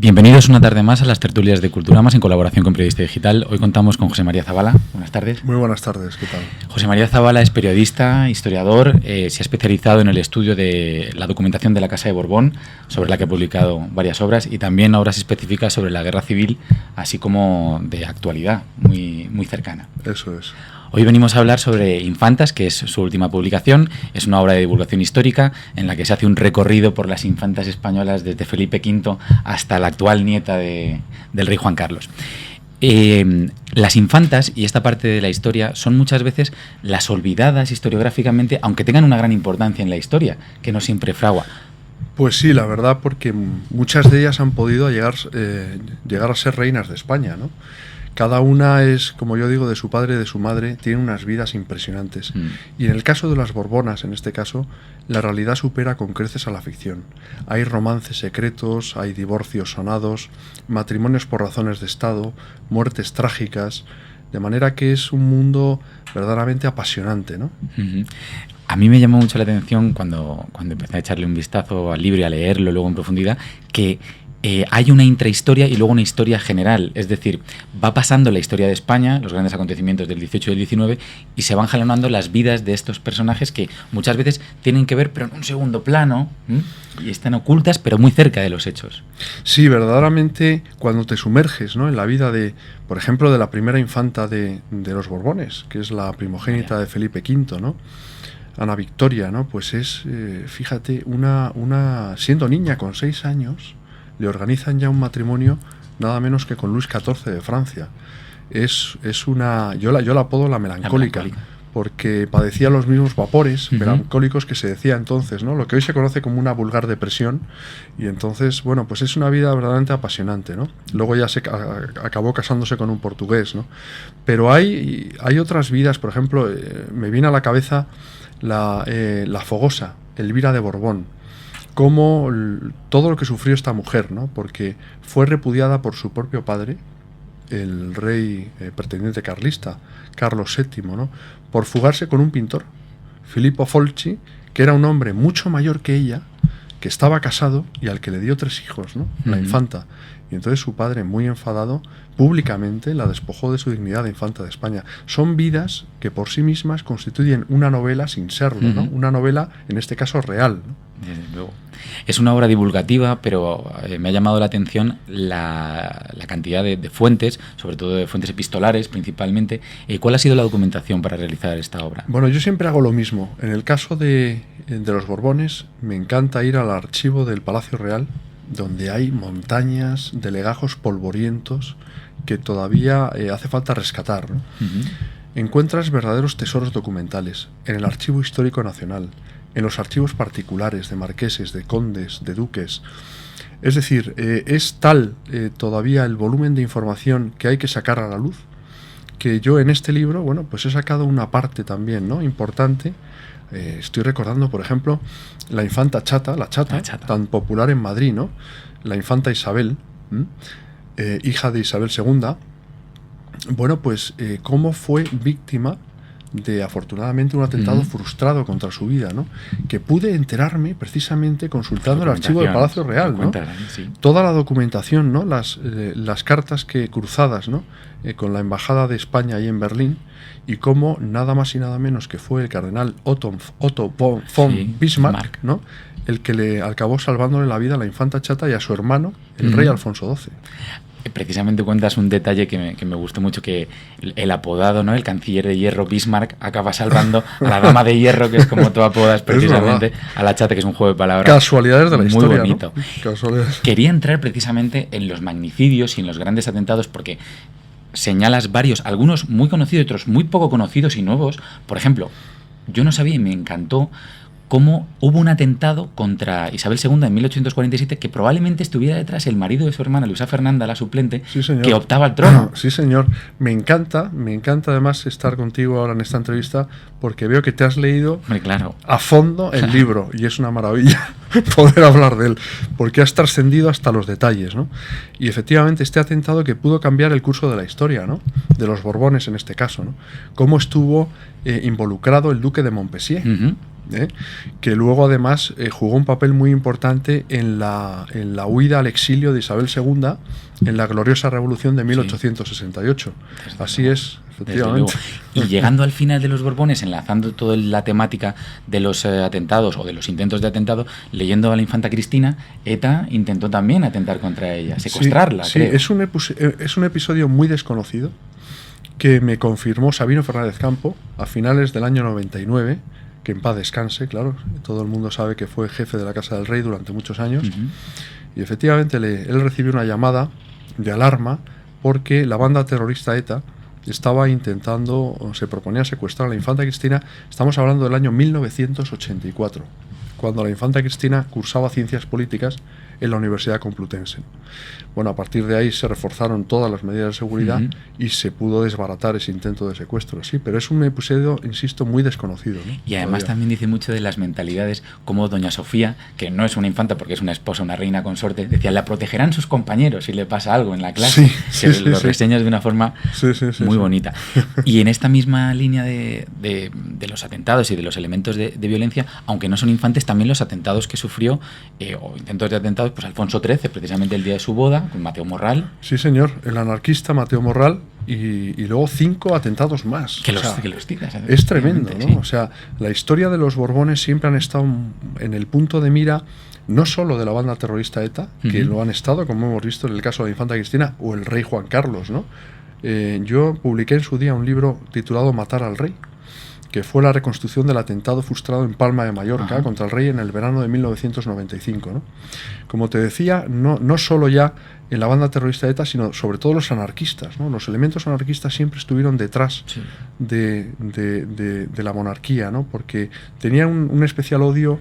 Bienvenidos una tarde más a las tertulias de Cultura Más en colaboración con Periodista Digital. Hoy contamos con José María Zabala. Buenas tardes. Muy buenas tardes, ¿qué tal? José María Zabala es periodista, historiador, se ha especializado en el estudio de la documentación de la Casa de Borbón, sobre la que ha publicado varias obras, y también obras específicas sobre la Guerra Civil, así como de actualidad, muy cercana. Eso es. Hoy venimos a hablar sobre Infantas, que es su última publicación. Es una obra de divulgación histórica en la que se hace un recorrido por las infantas españolas desde Felipe V hasta la actual nieta del rey Juan Carlos. Las infantas y esta parte de la historia son muchas veces las olvidadas historiográficamente, aunque tengan una gran importancia en la historia, que no siempre fragua. Pues sí, la verdad, porque muchas de ellas han podido llegar a ser reinas de España, ¿no? Cada una es, como yo digo, de su padre y de su madre, tiene unas vidas impresionantes. Y en el caso de las Borbonas, en este caso, la realidad supera con creces a la ficción. Hay romances secretos, hay divorcios sonados, matrimonios por razones de Estado, muertes trágicas, de manera que es un mundo verdaderamente apasionante, ¿no? A mí me llamó mucho la atención cuando empecé a echarle un vistazo al libro y a leerlo luego en profundidad, que hay una intrahistoria y luego una historia general, es decir, va pasando la historia de España, los grandes acontecimientos del 18 y del 19, y se van jalonando las vidas de estos personajes que muchas veces tienen que ver, pero en un segundo plano, y están ocultas, pero muy cerca de los hechos. Sí, verdaderamente, cuando te sumerges, ¿no?, en la vida de, por ejemplo, de la primera infanta de los Borbones, que es la primogénita de Felipe V, ¿no?, Ana Victoria, ¿no?, pues es, fíjate, una siendo niña con 6 años, le organizan ya un matrimonio nada menos que con Luis XIV de Francia. Es una... Yo la apodo la melancólica, porque padecía los mismos vapores melancólicos que se decía entonces, ¿no? Lo que hoy se conoce como una vulgar depresión. Y entonces, bueno, pues es una vida verdaderamente apasionante, ¿no? Luego ya acabó casándose con un portugués, ¿no? Pero hay otras vidas, por ejemplo, me viene a la cabeza la fogosa, Elvira de Borbón. Cómo todo lo que sufrió esta mujer, ¿no? Porque fue repudiada por su propio padre, el rey pretendiente carlista, Carlos VII, ¿no?, por fugarse con un pintor, Filippo Folchi, que era un hombre mucho mayor que ella, que estaba casado y al que le dio 3 hijos, ¿no?, la infanta. Y entonces su padre, muy enfadado, públicamente la despojó de su dignidad de infanta de España. Son vidas que por sí mismas constituyen una novela sin serlo, ¿no? Una novela, en este caso, real, ¿no? Desde luego. Es una obra divulgativa, pero me ha llamado la atención la cantidad de fuentes, sobre todo de fuentes epistolares principalmente. ¿Cuál ha sido la documentación para realizar esta obra? Bueno, yo siempre hago lo mismo. En el caso de los Borbones, me encanta ir al archivo del Palacio Real, donde hay montañas de legajos polvorientos que todavía hace falta rescatar, ¿no? Encuentras verdaderos tesoros documentales en el Archivo Histórico Nacional, en los archivos particulares de marqueses, de condes, de duques. Es decir, es tal todavía el volumen de información que hay que sacar a la luz, que yo en este libro, bueno, pues he sacado una parte también, ¿no?, importante. Estoy recordando, por ejemplo, la infanta Chata, la Chata, tan popular en Madrid, ¿no?, la infanta Isabel, hija de Isabel II. Bueno, pues cómo fue víctima de, afortunadamente, un atentado frustrado contra su vida, ¿no?, que pude enterarme precisamente consultando el archivo del Palacio Real, ¿no? Sí. Toda la documentación, ¿no?, las cartas cruzadas, ¿no?, con la embajada de España ahí en Berlín, y cómo nada más y nada menos que fue el cardenal Otto von Bismarck, ¿no?, el que le acabó salvándole la vida a la infanta Chata y a su hermano, el rey Alfonso XII. Precisamente cuentas un detalle que me gustó mucho, que el apodado, ¿no?, el canciller de hierro Bismarck, acaba salvando a la dama de hierro, que es como tú apodas precisamente a la Chata, que es un juego de palabras. Casualidades de la historia, muy bonito, ¿no? Casualidades. Quería entrar precisamente en los magnicidios y en los grandes atentados, porque señalas varios, algunos muy conocidos, otros muy poco conocidos y nuevos. Por ejemplo, yo no sabía y me encantó cómo hubo un atentado contra Isabel II en 1847, que probablemente estuviera detrás el marido de su hermana, Luisa Fernanda, la suplente, sí, que optaba al trono. Sí, señor. Me encanta además estar contigo ahora en esta entrevista, porque veo que te has leído a fondo el libro, y es una maravilla poder hablar de él, porque has trascendido hasta los detalles, ¿no? Y efectivamente este atentado que pudo cambiar el curso de la historia, ¿no?, de los Borbones en este caso, ¿no?, cómo estuvo involucrado el duque de Montpensier, que luego además jugó un papel muy importante en la huida al exilio de Isabel II en la gloriosa revolución de 1868. Sí. Así es, efectivamente. Y llegando al final de los Borbones, enlazando toda la temática de los atentados o de los intentos de atentado, leyendo a la infanta Cristina, ETA intentó también atentar contra ella, secuestrarla. Sí, creo. Es un episodio muy desconocido que me confirmó Sabino Fernández Campo a finales del año 99, que en paz descanse, claro, todo el mundo sabe que fue jefe de la Casa del Rey durante muchos años, y efectivamente él recibió una llamada de alarma porque la banda terrorista ETA estaba intentando, o se proponía secuestrar a la infanta Cristina. Estamos hablando del año 1984, cuando la infanta Cristina cursaba Ciencias Políticas en la Universidad Complutense. Bueno, a partir de ahí se reforzaron todas las medidas de seguridad y se pudo desbaratar ese intento de secuestro, sí, pero es un episodio, insisto, muy desconocido, ¿no? Y además también dice mucho de las mentalidades, como doña Sofía, que no es una infanta porque es una esposa, una reina consorte, decía, la protegerán sus compañeros si le pasa algo en la clase, lo reseñas de una forma muy bonita. Y en esta misma línea de los atentados y de los elementos de violencia, aunque no son infantes, también los atentados que sufrió, o intentos de atentados, pues Alfonso XIII, precisamente el día de su boda, con Mateo Morral. Sí, señor, el anarquista Mateo Morral, y luego 5 atentados más. Que los tiras. Es tremendo, ¿no? Sí. O sea, la historia de los Borbones siempre han estado en el punto de mira, no solo de la banda terrorista ETA, que lo han estado, como hemos visto en el caso de la infanta Cristina, o el rey Juan Carlos, ¿no? Yo publiqué en su día un libro titulado Matar al Rey, que fue la reconstrucción del atentado frustrado en Palma de Mallorca contra el rey en el verano de 1995, ¿no? Como te decía, no solo ya en la banda terrorista ETA, sino sobre todo los anarquistas, ¿no? Los elementos anarquistas siempre estuvieron detrás de la monarquía, ¿no? Porque tenían un especial odio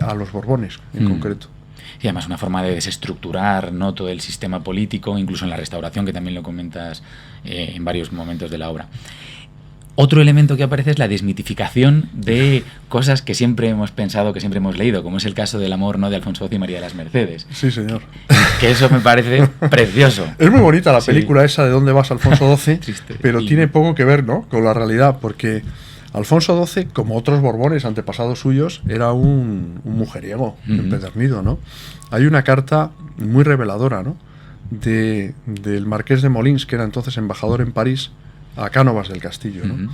a los Borbones en concreto. Y además una forma de desestructurar, ¿no?, todo el sistema político, incluso en la Restauración, que también lo comentas en varios momentos de la obra. Otro elemento que aparece es la desmitificación de cosas que siempre hemos pensado, que siempre hemos leído, como es el caso del amor, ¿no?, de Alfonso XII y María de las Mercedes. Sí, señor. Que eso me parece precioso. Es muy bonita la película esa de ¿Dónde vas, Alfonso XII? Pero tiene poco que ver, ¿no?, con la realidad, porque Alfonso XII, como otros Borbones antepasados suyos, era un mujeriego empedernido, ¿no? Hay una carta muy reveladora, ¿no?, del marqués de Molins, que era entonces embajador en París, a Cánovas del Castillo, ¿no?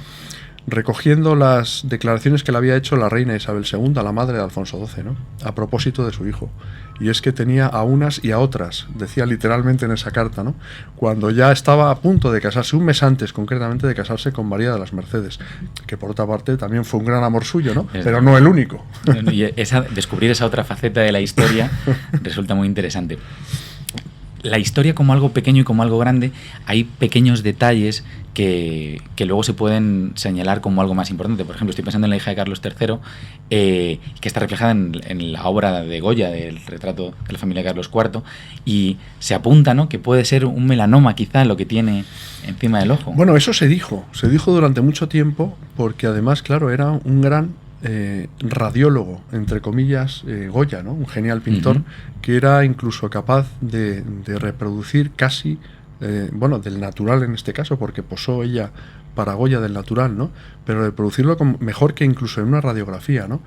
Recogiendo las declaraciones que le había hecho la reina Isabel II, la madre de Alfonso XII, ¿no?, a propósito de su hijo. Y es que tenía a unas y a otras, decía literalmente en esa carta, ¿no?, cuando ya estaba a punto de casarse, un mes antes concretamente de casarse con María de las Mercedes, que por otra parte también fue un gran amor suyo, ¿no?, pero no el único. Y descubrir esa otra faceta de la historia resulta muy interesante. La historia como algo pequeño y como algo grande, hay pequeños detalles que luego se pueden señalar como algo más importante. Por ejemplo, estoy pensando en la hija de Carlos III, que está reflejada en la obra de Goya, del retrato de la familia de Carlos IV, y se apunta, ¿no?, que puede ser un melanoma quizá lo que tiene encima del ojo. Bueno, eso se dijo durante mucho tiempo, porque además, claro, era un gran radiólogo, entre comillas, Goya, ¿no?, un genial pintor, que era incluso capaz de reproducir casi, del natural en este caso, porque posó ella para Goya del natural, ¿no?, pero reproducirlo mejor que incluso en una radiografía, ¿no?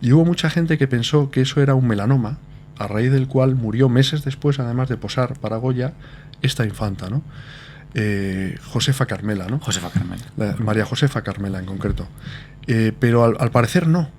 Y hubo mucha gente que pensó que eso era un melanoma, a raíz del cual murió meses después, además de posar para Goya, esta infanta, ¿no? Josefa Carmela, ¿no? Josefa Carmela. María Josefa Carmela en concreto. Pero al parecer no,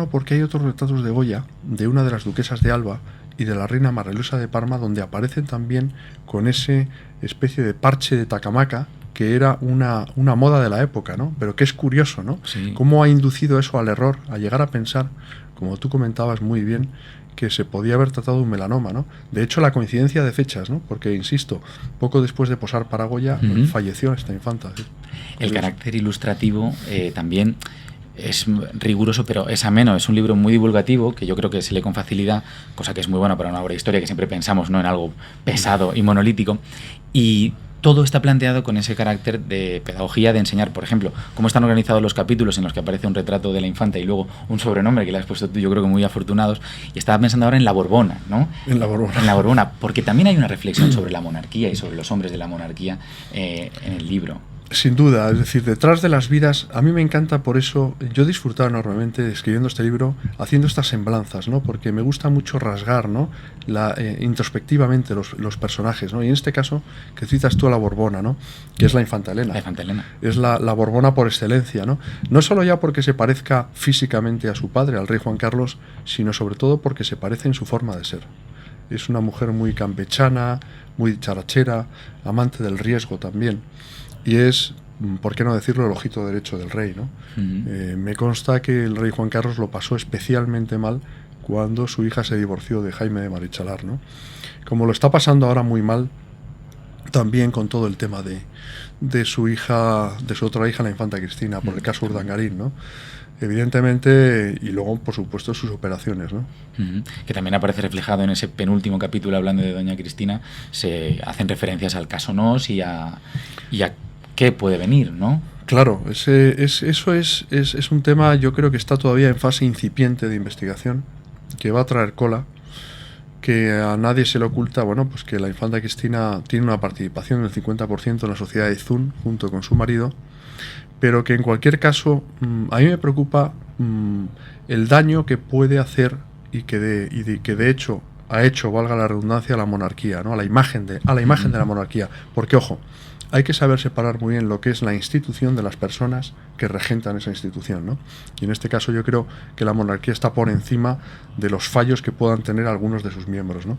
porque hay otros retratos de Goya, de una de las duquesas de Alba y de la reina María de Parma, donde aparecen también con ese especie de parche de tacamaca, que era una moda de la época, ¿no? Pero que es curioso, ¿no? Sí. Cómo ha inducido eso al error, a llegar a pensar, como tú comentabas muy bien, que se podía haber tratado de un melanoma, ¿no? De hecho, la coincidencia de fechas, ¿no? Porque, insisto, poco después de posar para Goya, falleció esta infanta. ¿Sí? El carácter ilustrativo también es riguroso, pero es ameno. Es un libro muy divulgativo, que yo creo que se lee con facilidad, cosa que es muy buena para una obra de historia, que siempre pensamos, ¿no?, en algo pesado y monolítico. Y todo está planteado con ese carácter de pedagogía, de enseñar, por ejemplo, cómo están organizados los capítulos en los que aparece un retrato de la infanta y luego un sobrenombre que le has puesto tú, yo creo que muy afortunados. Y estaba pensando ahora en la Borbona, ¿no? En la Borbona. En la Borbona, porque también hay una reflexión sobre la monarquía y sobre los hombres de la monarquía en el libro. Sin duda, es decir, detrás de las vidas, a mí me encanta por eso, yo he disfrutado enormemente escribiendo este libro, haciendo estas semblanzas, ¿no? Porque me gusta mucho rasgar, ¿no? Introspectivamente los personajes, ¿no? Y en este caso, que citas tú a la Borbona, ¿no? Que es la infanta Elena. La infanta Elena. Es la Borbona por excelencia, ¿no? No solo ya porque se parezca físicamente a su padre, al rey Juan Carlos, sino sobre todo porque se parece en su forma de ser. Es una mujer muy campechana, muy charachera, amante del riesgo también. Y es, ¿por qué no decirlo?, el ojito derecho del rey, ¿no? Me consta que el rey Juan Carlos lo pasó especialmente mal cuando su hija se divorció de Jaime de Marichalar, ¿no? Como lo está pasando ahora muy mal también con todo el tema de su hija, de su otra hija, la infanta Cristina, por el caso Urdangarín, ¿no? Evidentemente, y luego, por supuesto, sus operaciones, ¿no? Que también aparece reflejado en ese penúltimo capítulo, hablando de doña Cristina, se hacen referencias al caso Nos y a qué puede venir, ¿no? Claro, eso es un tema, yo creo que está todavía en fase incipiente de investigación, que va a traer cola, que a nadie se le oculta, bueno, pues que la infanta Cristina tiene una participación del 50% en la sociedad de Izun, junto con su marido, pero que en cualquier caso, a mí me preocupa el daño que puede hacer y que de hecho ha hecho, valga la redundancia, a la monarquía, ¿no? a la imagen de la monarquía, porque ojo, hay que saber separar muy bien lo que es la institución de las personas que regentan esa institución, ¿no? Y en este caso yo creo que la monarquía está por encima de los fallos que puedan tener algunos de sus miembros, ¿no?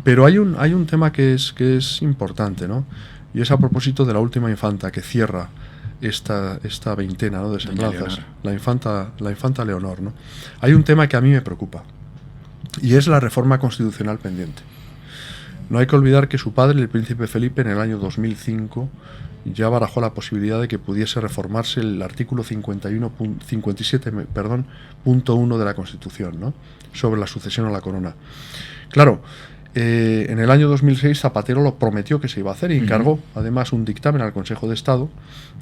Pero hay un tema que es importante, ¿no? Y es a propósito de la última infanta que cierra esta veintena, ¿no?, de semblanzas, la infanta Leonor, ¿no? Hay un tema que a mí me preocupa, y es la reforma constitucional pendiente. No hay que olvidar que su padre, el príncipe Felipe, en el año 2005 ya barajó la posibilidad de que pudiese reformarse el artículo 57.1 de la Constitución, ¿no?, sobre la sucesión a la corona. Claro, en el año 2006 Zapatero lo prometió que se iba a hacer y encargó además un dictamen al Consejo de Estado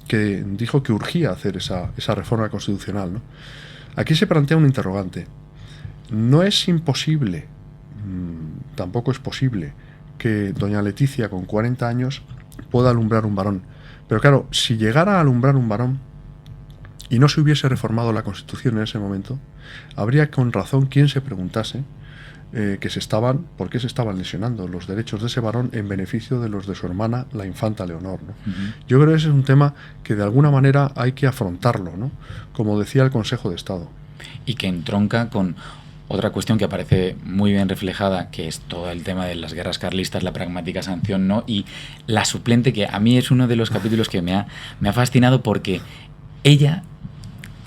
que dijo que urgía hacer esa reforma constitucional, ¿no? Aquí se plantea un interrogante. No es imposible, tampoco es posible, que doña Leticia con 40 años pueda alumbrar un varón. Pero claro, si llegara a alumbrar un varón y no se hubiese reformado la Constitución en ese momento, habría con razón quien se preguntase por qué se estaban lesionando los derechos de ese varón en beneficio de los de su hermana, la infanta Leonor, ¿no? Yo creo que ese es un tema que de alguna manera hay que afrontarlo, ¿no?, como decía el Consejo de Estado. Y que entronca con otra cuestión que aparece muy bien reflejada, que es todo el tema de las guerras carlistas, la pragmática sanción, ¿no? Y la suplente, que a mí es uno de los capítulos que me ha fascinado, porque ella,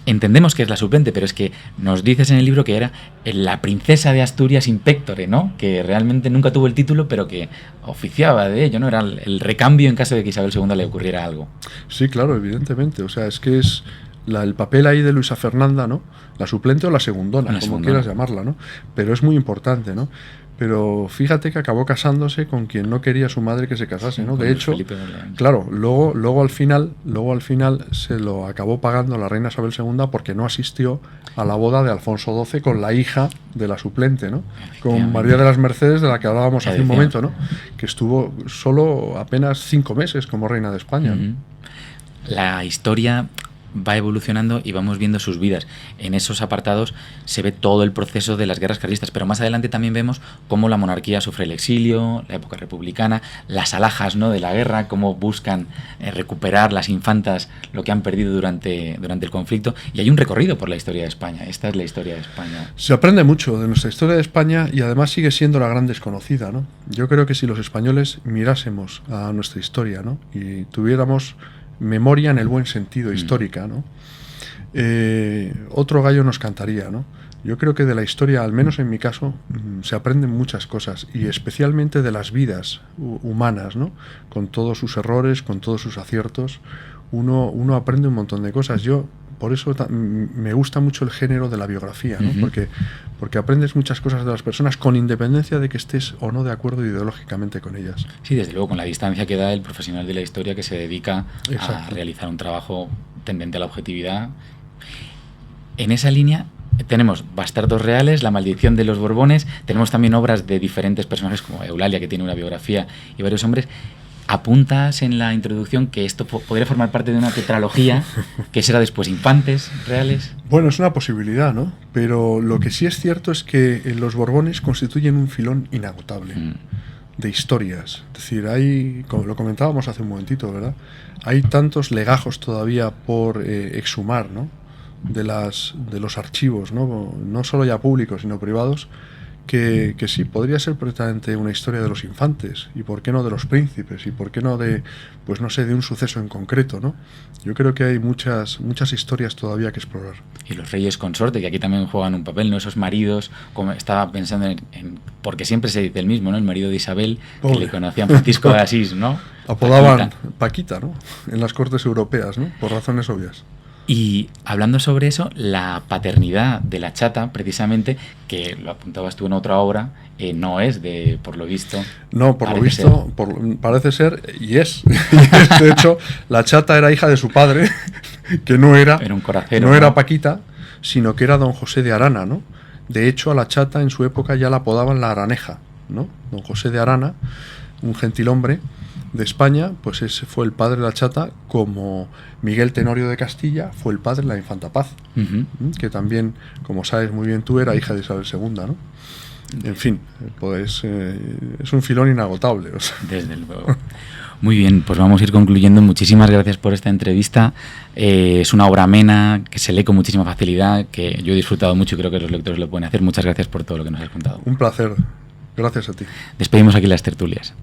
entendemos que es la suplente, pero es que nos dices en el libro que era la princesa de Asturias in pectore, ¿no? Que realmente nunca tuvo el título, pero que oficiaba de ello, ¿no? Era el recambio en caso de que Isabel II le ocurriera algo. Sí, claro, evidentemente. O sea, es que es el papel ahí de Luisa Fernanda, ¿no? La suplente o la segundona, como quieras llamarla, ¿no? Pero es muy importante, ¿no? Pero fíjate que acabó casándose con quien no quería su madre que se casase, ¿no? De hecho, claro, luego al final se lo acabó pagando la reina Isabel II porque no asistió a la boda de Alfonso XII con la hija de la suplente, ¿no? Con María de las Mercedes, de la que hablábamos hace un momento, ¿no? Que estuvo solo apenas 5 meses como reina de España, ¿no? La historia va evolucionando y vamos viendo sus vidas. En esos apartados se ve todo el proceso de las guerras carlistas, pero más adelante también vemos cómo la monarquía sufre el exilio, la época republicana, las alhajas, ¿no?, de la guerra, cómo buscan recuperar las infantas lo que han perdido durante el conflicto, y hay un recorrido por la historia de España. Esta es la historia de España. Se aprende mucho de nuestra historia de España y además sigue siendo la gran desconocida, ¿no? Yo creo que si los españoles mirásemos a nuestra historia, ¿no?, y tuviéramos memoria en el buen sentido, histórica, ¿no?, otro gallo nos cantaría, ¿no? Yo creo que de la historia, al menos en mi caso, se aprenden muchas cosas, y especialmente de las vidas humanas, ¿no?, con todos sus errores, con todos sus aciertos, uno aprende un montón de cosas. Yo por eso me gusta mucho el género de la biografía, ¿no? Porque aprendes muchas cosas de las personas con independencia de que estés o no de acuerdo ideológicamente con ellas. Sí, desde luego, con la distancia que da el profesional de la historia que se dedica a realizar un trabajo tendente a la objetividad. En esa línea tenemos Bastardos Reales, La maldición de los Borbones, tenemos también obras de diferentes personajes como Eulalia, que tiene una biografía, y varios hombres. apuntas en la introducción que esto podría formar parte de una tetralogía, que será después Infantes Reales. Bueno, es una posibilidad, ¿no? Pero lo que sí es cierto es que los Borbones constituyen un filón inagotable de historias. Es decir, hay, como lo comentábamos hace un momentito, ¿verdad? Hay tantos legajos todavía por exhumar, ¿no? De los archivos, ¿no? No solo ya públicos, sino privados, que sí, podría ser perfectamente una historia de los infantes, y por qué no de los príncipes, y por qué no de, pues no sé, de un suceso en concreto, ¿no? Yo creo que hay muchas historias todavía que explorar. Y los reyes consorte, que aquí también juegan un papel, ¿no? Esos maridos, como estaba pensando porque siempre se dice el mismo, ¿no? El marido de Isabel, que le conocían Francisco de Asís, ¿no? Apodaban Paquita, ¿no? En las cortes europeas, ¿no? Por razones obvias. Y hablando sobre eso, la paternidad de la chata, precisamente, que lo apuntabas tú en otra obra, no es por lo visto. No, por lo visto, parece ser, y es. De hecho, la chata era hija de su padre, que no era un coracero, no era Paquita, sino que era don José de Arana, ¿no? De hecho, a la chata en su época ya la apodaban la Araneja, ¿no? Don José de Arana, un gentilhombre de España, pues ese fue el padre de la chata, como Miguel Tenorio de Castilla fue el padre de la infanta Paz, que también, como sabes muy bien tú, era hija de Isabel II, ¿no? En fin, pues es un filón inagotable. O sea. Desde luego. Muy bien, pues vamos a ir concluyendo. Muchísimas gracias por esta entrevista. Es una obra amena, que se lee con muchísima facilidad, que yo he disfrutado mucho y creo que los lectores lo pueden hacer. Muchas gracias por todo lo que nos has contado. Un placer. Gracias a ti. Despedimos aquí las tertulias.